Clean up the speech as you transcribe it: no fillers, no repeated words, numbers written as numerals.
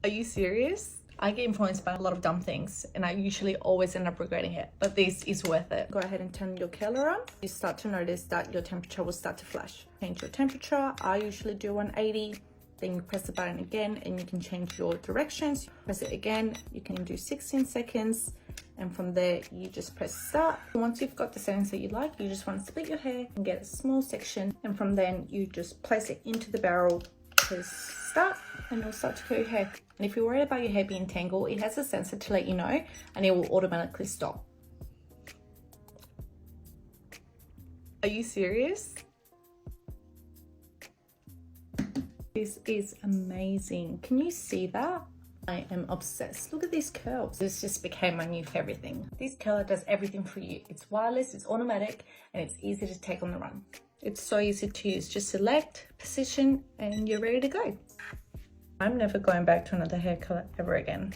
Are you serious? I get influenced by a lot of dumb things and I usually always end up regretting it, but this is worth it. Go ahead and turn your curler on. You start to notice that your temperature will start to flash. Change your temperature. I usually do 180. Then you press the button again and you can change your directions. Press it again, you can do 16 seconds. And from there, you just press start. Once you've got the settings that you like, you just want to split your hair and get a small section. And from then, you just place it into the barrel, press start, and it'll start to curl your hair. And if you're worried about your hair being tangled, it has a sensor to let you know, and it will automatically stop. Are you serious? This is amazing. Can you see that? I am obsessed. Look at these curls. This just became my new favorite thing. This curler does everything for you. It's wireless, it's automatic, and it's easy to take on the run. It's so easy to use. Just select, position, and you're ready to go. I'm never going back to another hair color ever again.